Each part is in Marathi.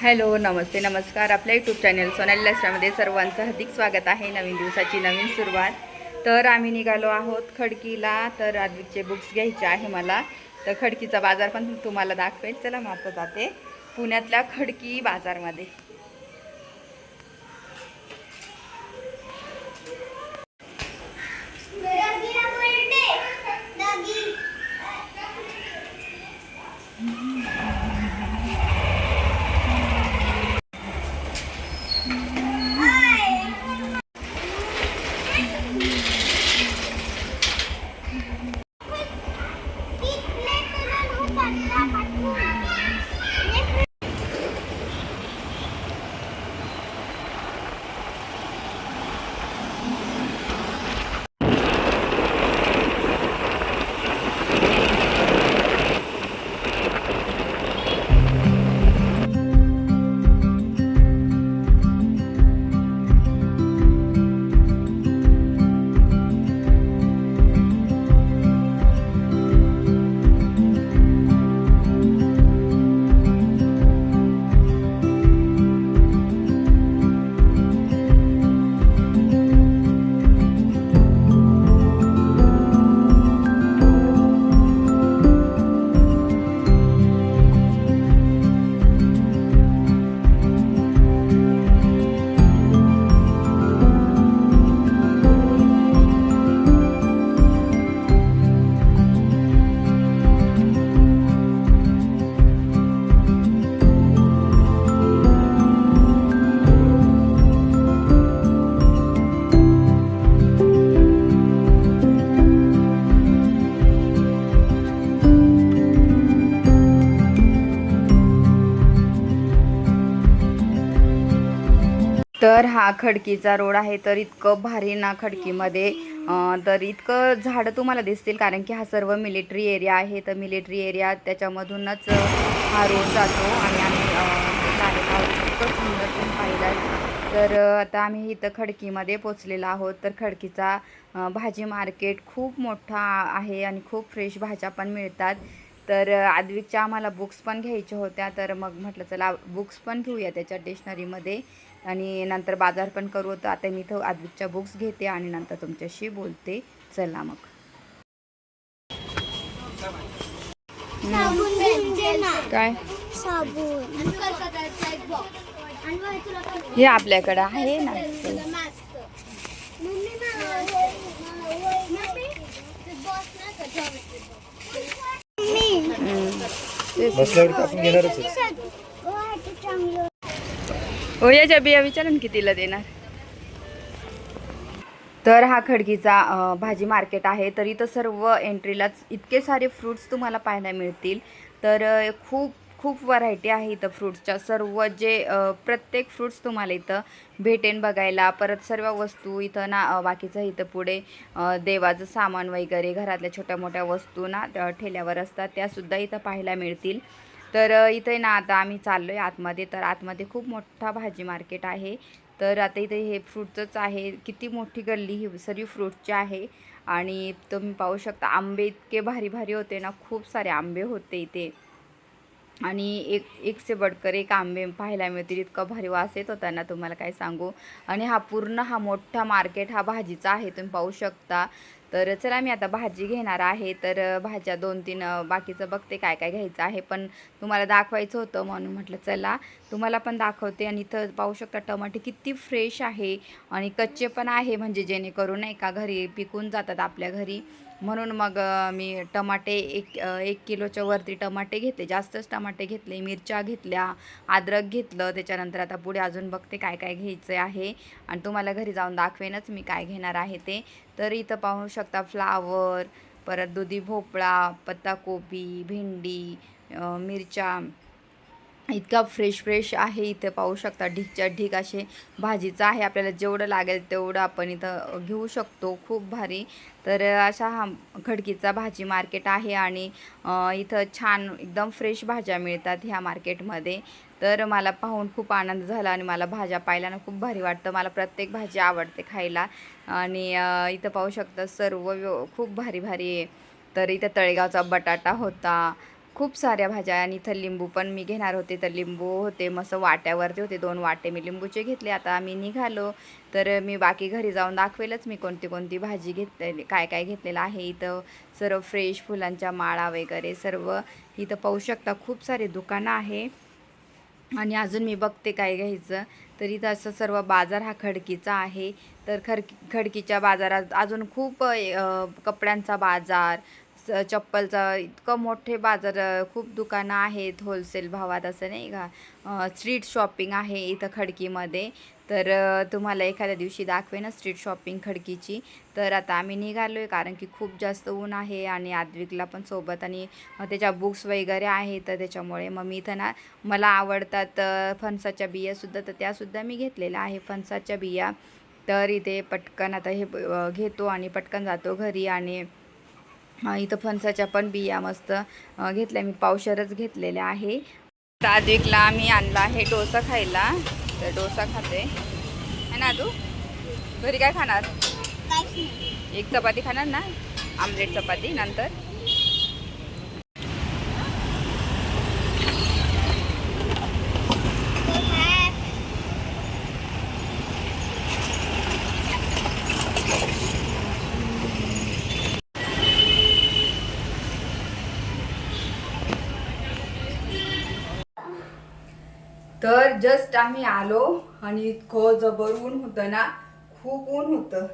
हॅलो, नमस्ते, नमस्कार. आपल्या यूट्यूब चॅनल सोनाली लाईफस्टाईलमध्ये सर्वांचं हार्दिक स्वागत आहे. नवीन दिवसाची नवीन सुरुवात. तर आम्ही निघालो आहोत खडकीला. तर आदितचे बुक्स घ्यायचे आहे मला. तर खडकीचा बाजार पण तुम्हाला दाखवेल. चला मग आता जाते पुण्यातल्या खडकी बाजारमध्ये. तर हा खडकीचा रोड आहे. तर इतकं भारी ना खडकीमध्ये. तर इतकं झाडं तुम्हाला दिसतील, कारण की हा सर्व मिलिटरी एरिया आहे. तर मिलिटरी एरिया त्याच्यामधूनच हा रोड जातो आणि आम्ही चालत आहोत. इतकं सुंदर तुम्ही पाहिलं. तर आता आम्ही इथं खडकीमध्ये पोचलेलो आहोत. तर खडकीचा भाजी मार्केट खूप मोठा आहे आणि खूप फ्रेश भाज्या पण मिळतात. तर आद्विकच्या आम्हाला बुक्स पण घ्यायच्या होत्या. तर मग म्हटलं चला बुक्स पण घेऊया त्याच्या स्टेशनरीमध्ये आणि नंतर बाजार पण करू. तर आता मी इथं आद्विकच्या बुक्स घेते आणि नंतर तुमच्याशी बोलते. चला मग. काय साबून हे आपल्याकडं आहे ना. हो, याच्या बिया विचारून कितीला देणार. तर हा खडकीचा भाजी मार्केट आहे. तर इथं सर्व एंट्रीलाच इतके सारे फ्रूट्स तुम्हाला पाहायला मिळतील. तर खूप खूप व्हरायटी आहे इथं फ्रूट्सच्या. सर्व जे प्रत्येक फ्रूट्स तुम्हाला इथं भेटेन बघायला. परत सर्व वस्तू इथं ना बाकीचं इथं पुढे देवाचं सामान वगैरे घरातल्या छोट्या मोठ्या वस्तू ना त्या ठेल्यावर असतात, त्यासुद्धा इथं पाहायला मिळतील. तर इथे ना आता आम्ही चाललो आहे आतमध्ये. तर आतमध्ये खूप मोठा भाजी मार्केट आहे. तर आता इथे हे फ्रूटचंच आहे. किती मोठी गल्ली ही सर्व फ्रूटची आहे. आणि तुम्ही पाहू शकता आंबे इतके भारी भारी होते ना. खूप सारे आंबे होते इथे आणि एक से बडकर एक आंबे पाहायला मिळतील. इतका भारी वास येत होता ना, तुम्हाला काय सांगू. आणि हा पूर्ण हा मोठा मार्केट हा भाजीचा आहे, तुम्ही पाहू शकता. तर चला मी आता भाजी घेणार आहे. तर भाज्या 2-3 बाकीचं बघते काय काय घ्यायचं आहे, पण तुम्हाला दाखवायचं होतं म्हणून म्हटलं चला तुम्हाला पण दाखवते. आणि इथं पाहू शकता टमाटे किती फ्रेश आहे आणि कच्चे पण आहे, म्हणजे जेणेकरून नाही का घरी पिकून जातात आपल्या घरी. म्हणून मग मी टमाटे 1 किलोच्या वरती टमाटे घेतले. जास्तच टमाटे घेतले, मिरच्या घेतल्या, अद्रक घेतलं. त्याच्यानंतर आता पुढे अजून बघते काय काय घ्यायचं आहे आणि तुम्हाला घरी जाऊन दाखवेनच मी काय घेणार आहे ते. तर इथं पाहू शकता फ्लावर, परत दुधी भोपळा, पत्ताकोबी, भेंडी, मिरच्या इतका फ्रेश फ्रेश आहे. इथे पाहू शकता ढीकच्या ढीक असे भाजीचं आहे. आपल्याला जेवढं लागेल तेवढं आपण इथं घेऊ शकतो. खूप भारी. तर अशा हा खडकीचा भाजी मार्केट आहे आणि इथं छान एकदम फ्रेश भाज्या मिळतात ह्या मार्केटमध्ये. तर मला पाहून खूप आनंद झाला आणि मला भाज्या पाहिल्यानं खूप भारी वाटतं. मला प्रत्येक भाजी आवडते खायला. आणि इथं पाहू शकता सर्व खूप भारी भारी आहे. तर इथं तळेगावचा बटाटा होता. खूप साऱ्या भाज्या आणि इथं लिंबू पण मी घेणार होते, तर लिंबू होते मस्त वाट्यावरती होते, 2 वाटे मी लिंबूचे घेतले. आता आम्ही निघालो, तर मी बाकी घरी जाऊन दाखवेलच मी कोणती कोणती भाजी घेतलेली, काय काय घेतलेलं आहे. इथं सर्व फ्रेश फुलांच्या माळा वगैरे सर्व इथं पाहू शकता. खूप सारे दुकानं आहे आणि अजून मी बघते काय घ्यायचं. तर इथं असं सर्व बाजार हा खडकीचा आहे. तर खडकीच्या बाजारात अजून खूप कपड्यांचा बाजार, चप्पलचा इतकं मोठे बाजार, खूप दुकानं आहेत होलसेल भावात, असं नाही का. स्ट्रीट शॉपिंग आहे इथं खडकीमध्ये. तर तुम्हाला एखाद्या दिवशी दाखवेन स्ट्रीट शॉपिंग खडकीची. तर आता आम्ही निघालो आहे, कारण की खूप जास्त ऊन आहे आणि आद्विकला पण सोबत, आणि त्याच्या बुक्स वगैरे आहेत. तर त्याच्यामुळे मग मी इथं ना, मला आवडतात फणसाच्या बियासुद्धा, तर त्यासुद्धा मी घेतलेल्या आहे फणसाच्या बिया. तर इथे पटकन आता हे घेतो आणि पटकन जातो घरी. आणि इथं फणसाच्या पण बिया मस्त घेतल्या, मी पावशरच घेतलेल्या आहे. आद्विकला आम्ही आणला आहे डोसा खायला, तर डोसा खाते है ना. तू घरी काय खाणार? एक चपाती खाणार ना, आमलेट चपाती नंतर. तर जस्ट आम्ही आलो आणि इतकं जबर ऊन होतं ना, खूप ऊन होतं.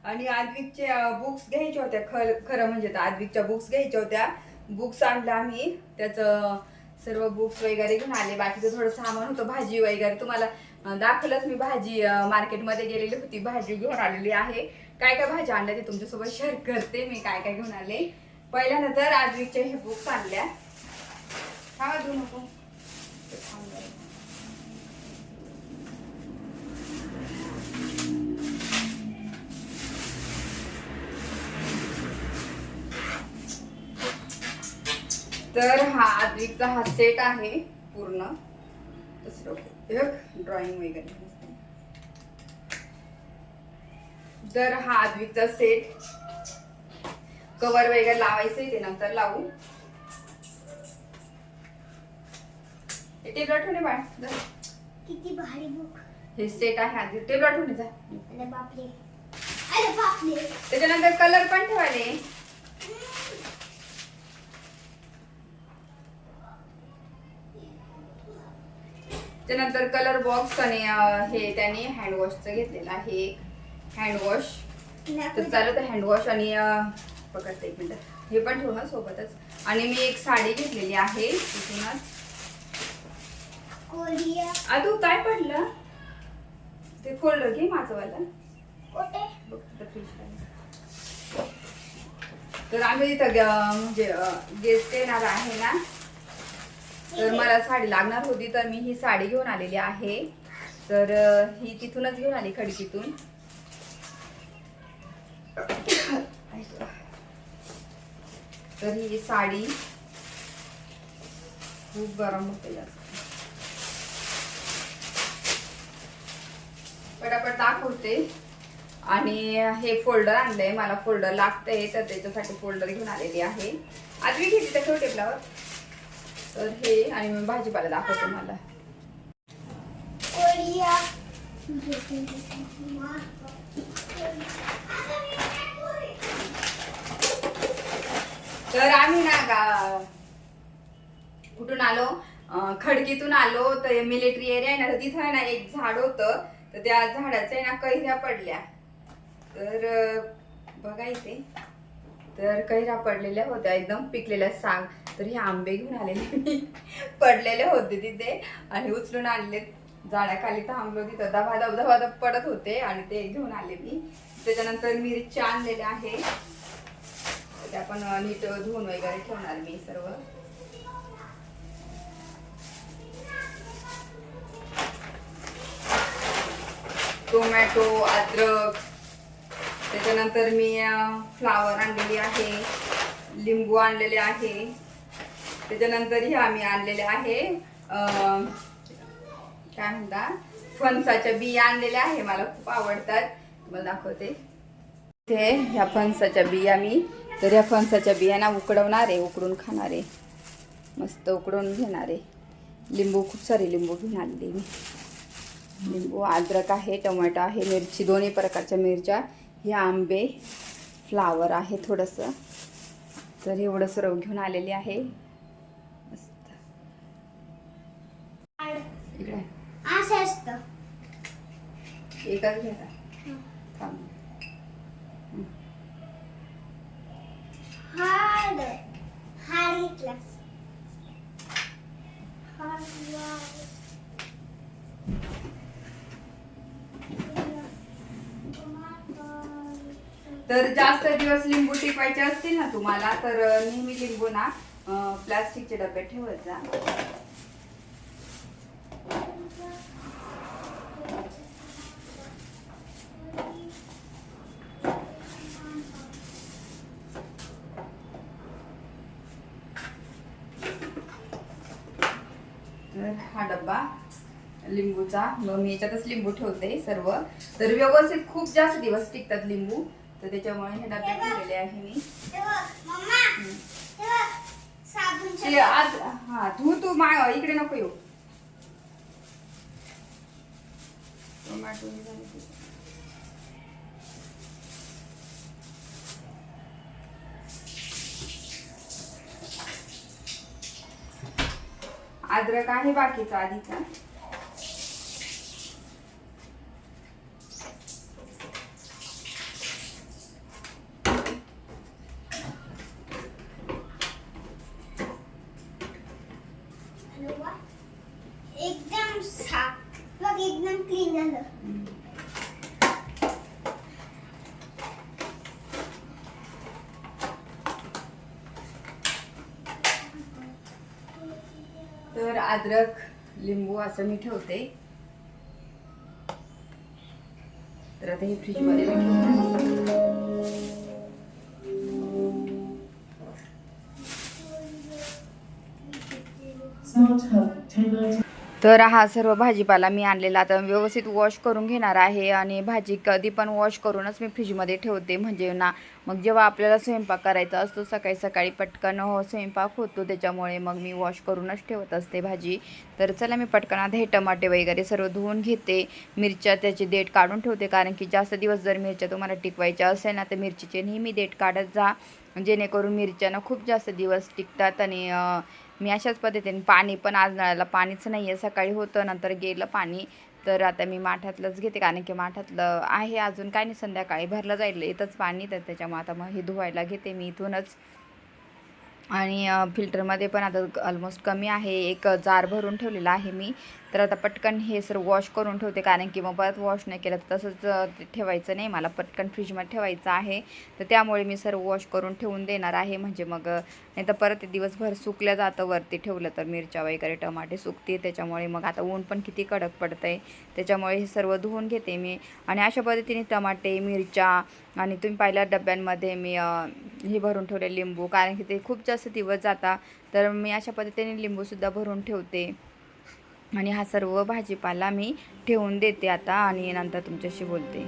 आणि आद्विकचे बुक्स घ्यायच्या होत्या, खरं म्हणजे तर आद्विकच्या बुक्स घ्यायच्या होत्या. बुक्स आणल्या आम्ही, त्याचं सर्व बुक्स वगैरे घेऊन आले. बाकीचं थोडं सामान होतं, भाजी वगैरे तुम्हाला दाखवलंच मी. भाजी मार्केटमध्ये गेलेली होती, भाजी घेऊन आलेली आहे. काय काय भाजी आणल्या ते तुमच्यासोबत शेअर करते मी, काय काय घेऊन आले. पहिल्यानंतर आद्विकच्या हे बुक्स आणल्या. हा देऊ नको. तर हा आद्विकचा हा सेट आहे पूर्ण, ड्रॉइंग वगैरे. तर हा आद्विकचा सेट, कवर वगैरे लावायचंय ते नंतर लावू. टेबल ठेवणे बाळ, किती भारी बुक. हे सेट आहे आधी, टेबल ठेवणे जा. अरे बापरे, अरे बापरे. त्याच्यानंतर कलर पण ठेवाले. त्यानंतर कलर बॉक्स आणि हे त्यांनी हँडवॉशचं घेतलेलं आहे, हँडवॉश. तर चालू तर हँडवॉश आणि पकडते एक मिनिट, हे पण ठेवू ना सोबतच. आणि मी एक साडी घेतलेली आहे तिथूनच. तू काय पडलं ते फोल्डर घे माझंवाला. तर आम्ही इथं म्हणजे गेस्ट येणार आहे ना, तर मला साडी लागणार होती, तर मी ही साडी घेऊन आलेली आहे. तर ही तिथूनच घेऊन आली, खडकीतून. तर ही साडी खूप गरम होते जास्त. पटापट दाखवते. आणि हे फोल्डर आणलंय, मला फोल्डर लागतंय, तर त्याच्यासाठी फोल्डर घेऊन आलेली आहे. आधी घेतली त्या टेबलावर. तर हे आणि मी भाजीपाला दाखवते मला. तर आम्ही ना कुठून आलो, खडकीतून आलो. तर मिलिटरी एरिया आहे ना, तर तिथं ना एक झाड होतं, तर त्या झाडाच्या आहे ना कैऱ्या पडल्या. तर बघा इथे, तर कैऱ्या पडलेल्या होत्या, एकदम पिकलेल्या साग. तर हे आंबे घेऊन आलेले मी, पडलेले होते तिथे आणि उचलून आणले. झाडाखाली थांबलो तिथं, धबाधब पडत होते आणि ते घेऊन आले मी. त्याच्यानंतर मिरच्या आणलेल्या आहे, ते आपण नीट धुवून वगैरे ठेवणार मी सर्व. टोमॅटो, अद्रक, त्याच्यानंतर मी फ्लावर आणलेली आहे, लिंबू आणलेले आहे. त्याच्यानंतर हे आम्ही आणलेले आहे काय म्हणतात, फणसाच्या बिया आणलेल्या आहे, मला खूप आवडतात. तुम्हाला दाखवते. ते ह्या फणसाच्या बिया मी तर या फणसाच्या बियांना उकडवणार आहे, उकडून खाणार आहे, मस्त उकडून घेणार आहे. लिंबू, खूप सारे लिंबू घेऊन आलेली मी. लिंबू, अद्रक आहे, टोमॅटो आहे, मिरची, दोन्ही प्रकारच्या मिरच्या, हे आंबे, फ्लावर आहे थोडंसं. तर एवढं सर्व घेऊन आलेली आहे. मस्त. इकडे असं असतं. एकच घ्या. थांब. हाड हाड घेतला. तर जास्त दिवस लिंबू टिकवायचे असतील ना तुम्हाला, तर नेहमी लिंबू ना प्लास्टिकच्या डब्यात ठेवत जा. तर हा डब्बा लिंबूचा, मग मी याच्यातच लिंबू ठेवते सर्व. तर व्यवस्थित खूप जास्त दिवस टिकतात लिंबू, तर त्याच्यामुळे हे डब्यात ठेवलेले आहे मी. ते आज हा तू इकडे नको येऊ. टोमॅटो अद्रक आहे बाकीचा आधीचा. एकदम साफ, बघ एकदम क्लीन झालं. तर अद्रक, लिंबू असं मी ठेवते. तर आता हे फ्रीज मध्ये ठेवते. तर हा सर्व भाजीपाला मी आणलेला आता व्यवस्थित वॉश करून घेणार आहे. आणि भाजी कधी पण वॉश करूनच मी फ्रीजमध्ये ठेवते, म्हणजे ना मग जेव्हा आपल्याला स्वयंपाक करायचा असतो सकाळी सकाळी पटकन स्वयंपाक होतो, त्याच्यामुळे मग मी वॉश करूनच ठेवत असते भाजी. तर चला मी पटकन आता हे टमाटे वगैरे सर्व धुवून घेते. मिरच्या त्याची देठ काढून ठेवते, कारण की जास्त दिवस जर मिरच्या तुम्हाला टिकवायच्या असेल ना तर मिरचीचे नेहमी देठ काढत जा, जेणेकरून मिरच्यानं खूप जास्त दिवस टिकतात. आणि मी अशाच पद्धतीने, पाणी पण आज नळाला पाणीच नाही आहे, सकाळी होतं नंतर गेलं पाणी. तर आता मी माठातलंच घेते, कारण की माठातलं आहे अजून काय नाही, संध्याकाळी भरलं जाईल येतच पाणी. तर त्याच्यामुळे आता मग हे धुवायला घेते मी इथूनच. आणि फिल्टरमध्ये पण आता ऑलमोस्ट कमी आहे, एक जार भरून ठेवलेला आहे मी. तर आता पटकन हे सर्व वॉश करून ठेवते, कारण की मग परत वॉश नाही केलं तर तसंच ठेवायचं नाही, मला पटकन फ्रीजमध्ये ठेवायचं आहे. तर त्यामुळे मी सर्व वॉश करून ठेवून देणार आहे, म्हणजे मग नाही तर परत दिवसभर सुकल्या जातं वरती ठेवलं तर, मिरच्या वगैरे टमाटे सुकते. त्याच्यामुळे मग आता ऊन पण किती कडक पडतं आहे, त्याच्यामुळे हे सर्व धुवून घेते मी. आणि अशा पद्धतीने टमाटे, मिरच्या, आणि तुम्ही पाहिल्या डब्यांमध्ये मी हे भरून ठेवले लिंबू, कारण की ते खूप जास्त दिवस जातात. तर मी अशा पद्धतीने लिंबूसुद्धा भरून ठेवते. आणि हा सर्व भाजीपाला मी ठेवून देते आता, आणि नंतर तुमच्याशी बोलते.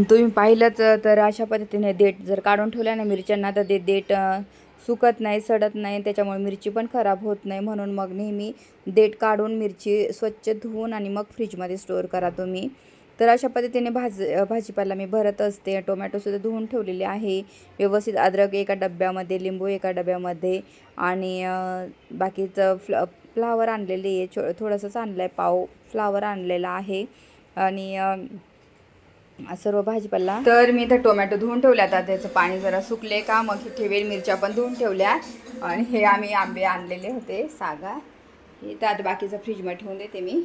तुम्ही पाहिलंच तर अशा पद्धतीने देठ जर काढून ठेवल्या ना मिरच्यांना तर ते देठ सुकत नाही, सडत नाही, त्याच्यामुळे मिरची पण खराब होत नाही. म्हणून मग नेहमी देठ काढून मिरची स्वच्छ धुवून आणि मग फ्रीजमध्ये स्टोअर करा तुम्ही. तर अशा पद्धतीने भाजीपाला मी भरत असते. टोमॅटोसुद्धा धुवून ठेवलेले आहे व्यवस्थित. अद्रक एका डब्यामध्ये, लिंबू एका डब्यामध्ये आणि बाकीचं फ्लावर आणलेले आहे. थोडंसंच आणलं आहे, पाव फ्लावर आणलेला आहे आणि सर्व भाजीपाला. तर मी इथं टोमॅटो धुवून ठेवल्या. आता त्याचं पाणी जरा सुकले का मग हे ठेवेल. मिरच्या पण धुवून ठेवल्या आणि हे आम्ही आंबे आणलेले होते सागा, हे तर आता बाकीचं फ्रीजमध्ये ठेवून देते मी.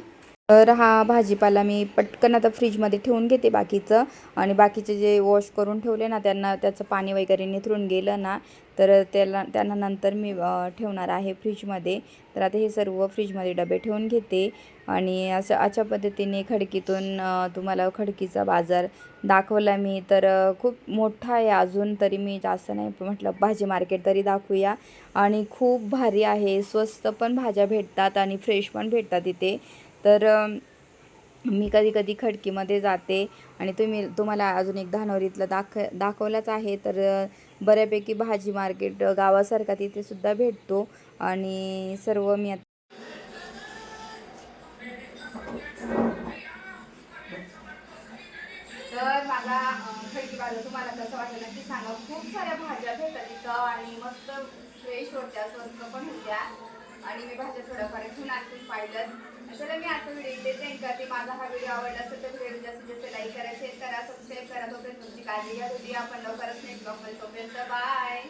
तर हा भाजीपाला मी पटकन आता फ्रीजमध्ये ठेवून घेते बाकीचं. आणि बाकीचे जे वॉश करून ठेवले ना त्यांना त्याचं पाणी वगैरे निथरून गेलं ना तर त्यांना नंतर मी ठेवणार आहे फ्रीजमध्ये. तर आता हे सर्व फ्रीजमध्ये डबे ठेवून घेते. आणि असं अशा पद्धतीने खडकीतून तुम्हाला खडकीचा बाजार दाखवला मी. तर खूप मोठा आहे अजून, तरी मी जास्त नाही म्हटलं भाजी मार्केट तरी दाखवूया. आणि खूप भारी आहे, स्वस्त पण भाज्या भेटतात आणि फ्रेश पण भेटतात इथे. तर मी कधी कधी खडकीमध्ये जाते आणि तुम्हाला अजून एक धानोरीतलं दाखवलाच आहे. तर बऱ्यापैकी भाजी मार्केट गावासारखा तिथे सुद्धा भेटतो. आणि सर्व मी तर माझा खडकी बाजार तुम्हाला कसं वाटलं नक्की सांगा. खूप साऱ्या भाज्या भेटतात इथं आणि मस्त फ्रेश होत्या, स्वस्त पण होत्या. आणि मी भाज्या थोड्याफार घेऊन आणून पाहिलं. चला मी आजचा व्हिडिओ इथेच एंड करते. माझा हा व्हिडिओ आवडला असेल तर व्हिडिओ जास्तीत जास्त लाईक करा, शेअर करा, सबस्क्राईब करा. तोपर्यंत तुमची काळजी घ्या. भेटूया आपण लवकरच नेक्स्ट ब्लॉगमध्ये. तोपर्यंत बाय.